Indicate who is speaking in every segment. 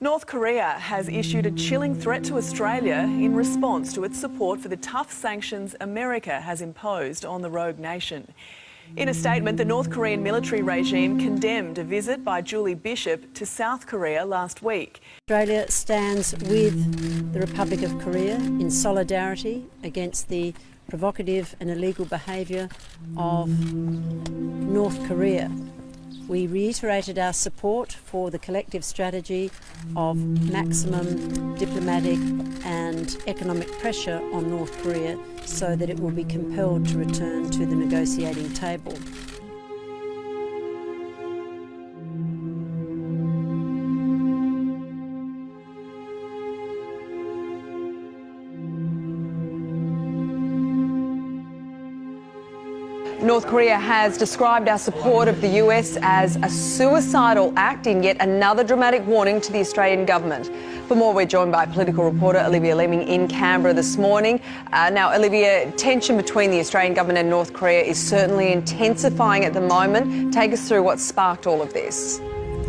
Speaker 1: North Korea has issued a chilling threat to Australia in response to its support for the tough sanctions America has imposed on the rogue nation. In a statement, the North Korean military regime condemned a visit by Julie Bishop to South Korea last week.
Speaker 2: Australia stands with the Republic of Korea in solidarity against the provocative and illegal behaviour of North Korea. We reiterated our support for the collective strategy of maximum diplomatic and economic pressure on North Korea so that it will be compelled to return to the negotiating table.
Speaker 3: North Korea has described our support of the US as a suicidal act in yet another dramatic warning to the Australian government. For more, we're joined by political reporter Olivia Leeming in Canberra this morning. Now, Olivia, tension between the Australian government and North Korea is certainly intensifying at the moment. Take us through what sparked all of this.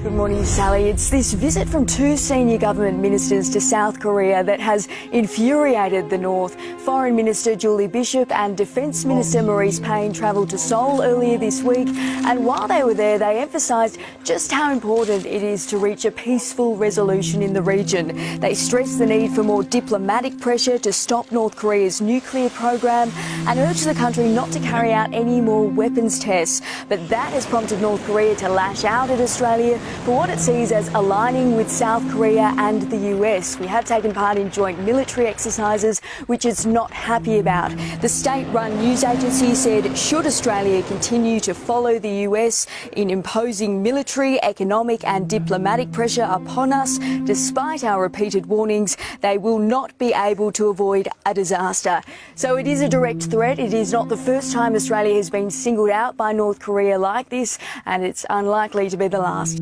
Speaker 4: Good morning, Sally. It's this visit from two senior government ministers to South Korea that has infuriated the North. Foreign Minister Julie Bishop and Defence Minister Marise Payne travelled to Seoul earlier this week, and while they were there, they emphasised just how important it is to reach a peaceful resolution in the region. They stressed the need for more diplomatic pressure to stop North Korea's nuclear program and urged the country not to carry out any more weapons tests. But that has prompted North Korea to lash out at Australia for what it sees as aligning with South Korea and the US. We have taken part in joint military exercises, which it's not happy about. The state-run news agency said should Australia continue to follow the US in imposing military, economic and diplomatic pressure upon us, despite our repeated warnings, they will not be able to avoid a disaster. So it is a direct threat. It is not the first time Australia has been singled out by North Korea like this, and it's unlikely to be the last.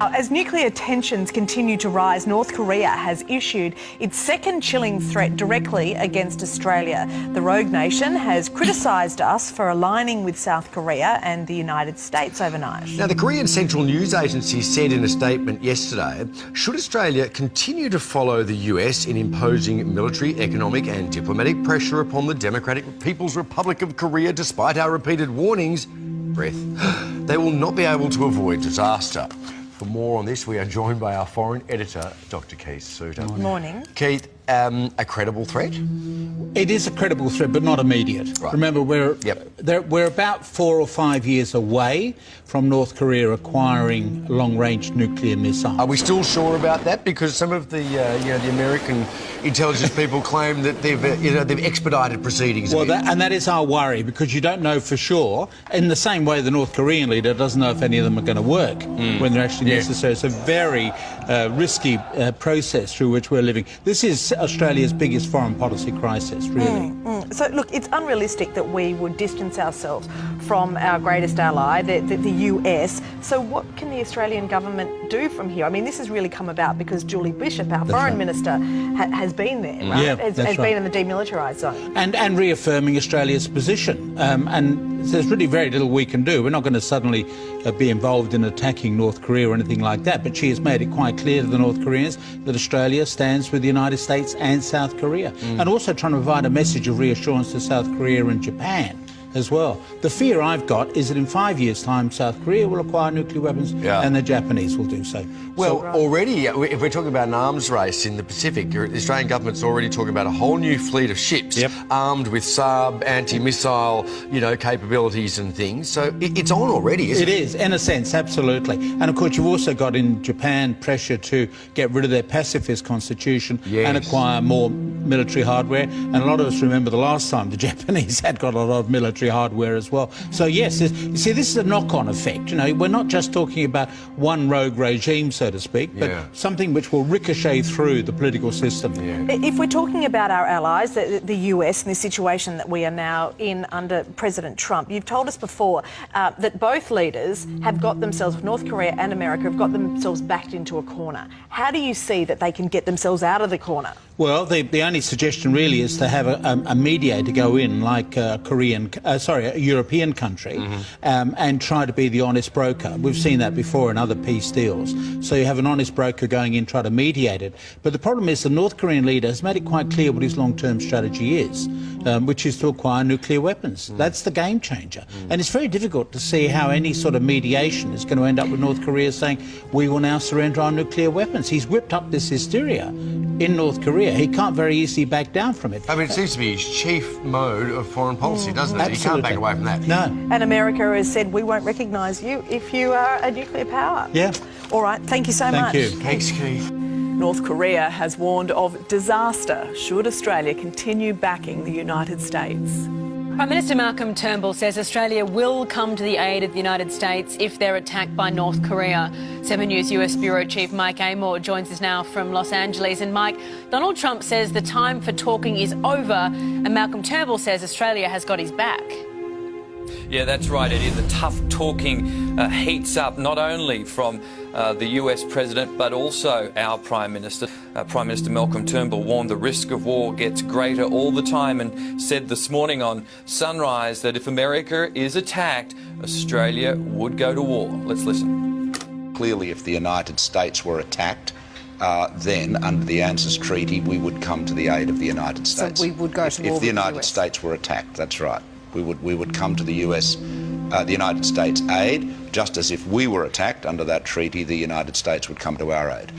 Speaker 5: As nuclear tensions continue to rise, North Korea has issued its second chilling threat directly against Australia. The rogue nation has criticised us for aligning with South Korea and the United States overnight.
Speaker 6: Now, the Korean Central News Agency said in a statement yesterday, should Australia continue to follow the US in imposing military, economic and diplomatic pressure upon the Democratic People's Republic of Korea despite our repeated warnings, they will not be able to avoid disaster. For more on this, we are joined by our foreign editor, Dr. Keith Suter.
Speaker 5: Morning.
Speaker 6: Keith, a credible threat?
Speaker 7: It is a credible threat, but not immediate.
Speaker 6: Right.
Speaker 7: Remember, we're about 4 or 5 years away from North Korea acquiring long-range nuclear missiles.
Speaker 6: Are we still sure about that? Because some of the, the American intelligence people claim that they've expedited proceedings.
Speaker 7: Well, that is our worry, because you don't know for sure. In the same way, the North Korean leader doesn't know if any of them are going to work when they're actually necessary. It's a very risky process through which we're living. This is Australia's biggest foreign policy crisis, really.
Speaker 5: So, look, it's unrealistic that we would distance ourselves from our greatest ally, the US. So what can the Australian government do from here? I mean, this has really come about because Julie Bishop, our foreign minister, has been there, right?
Speaker 7: Yeah,
Speaker 5: has been in the demilitarised zone.
Speaker 7: And reaffirming Australia's position. And there's really very little we can do. We're not going to suddenly be involved in attacking North Korea or anything like that, but she has made it quite clear to the North Koreans that Australia stands with the United States and South Korea, and also trying to provide a message of reassurance to South Korea and Japan as well. The fear I've got is that in 5 years' time, South Korea will acquire nuclear weapons and the Japanese will do so.
Speaker 6: Well, already, if we're talking about an arms race in the Pacific, the Australian government's already talking about a whole new fleet of ships armed with sub, anti-missile, capabilities and things. So it's on already, isn't it?
Speaker 7: It is, in a sense, absolutely. And of course, you've also got in Japan pressure to get rid of their pacifist constitution and acquire more military hardware. And a lot of us remember the last time the Japanese had got a lot of military hardware as well. So yes, you see, this is a knock-on effect. We're not just talking about one rogue regime, so to speak, but something which will ricochet through the political system.
Speaker 5: If we're talking about our allies, the US, and the situation that we are now in under President Trump, you've told us before that both leaders have got themselves, North Korea and America, have got themselves backed into a corner. How do you see that they can get themselves out of the corner?
Speaker 7: Well, the only suggestion really is to have a mediator go in, like a European country, and try to be the honest broker. We've seen that before in other peace deals. So you have an honest broker going in, try to mediate it. But the problem is the North Korean leader has made it quite clear what his long-term strategy is, which is to acquire nuclear weapons. That's the game changer. And it's very difficult to see how any sort of mediation is going to end up with North Korea saying, we will now surrender our nuclear weapons. He's whipped up this hysteria in North Korea. He can't very easily back down from it.
Speaker 6: I mean, it seems to be his chief mode of foreign policy, doesn't it?
Speaker 7: Absolutely.
Speaker 6: He can't back away from that.
Speaker 7: No.
Speaker 5: And America has said, we won't recognise you if you are a nuclear power.
Speaker 7: Yeah.
Speaker 5: All right, thank you so much.
Speaker 7: Thank you.
Speaker 6: Thanks, Keith.
Speaker 1: North Korea has warned of disaster should Australia continue backing the United States.
Speaker 8: Prime Minister Malcolm Turnbull says Australia will come to the aid of the United States if they're attacked by North Korea. 7 News US Bureau Chief Mike Amor joins us now from Los Angeles. And Mike, Donald Trump says the time for talking is over, and Malcolm Turnbull says Australia has got his back.
Speaker 9: Yeah, that's right, Eddie. The tough talking heats up not only from the US President but also our Prime Minister. Prime Minister Malcolm Turnbull warned the risk of war gets greater all the time and said this morning on Sunrise that if America is attacked, Australia would go to war. Let's listen.
Speaker 10: Clearly, if the United States were attacked, then under the ANZUS Treaty, we would come to the aid of the United States.
Speaker 3: So we would go to war
Speaker 10: if
Speaker 3: with
Speaker 10: the
Speaker 3: the
Speaker 10: United
Speaker 3: US.
Speaker 10: States were attacked, that's right. We would come to the United States aid, just as if we were attacked under that treaty, the United States would come to our aid.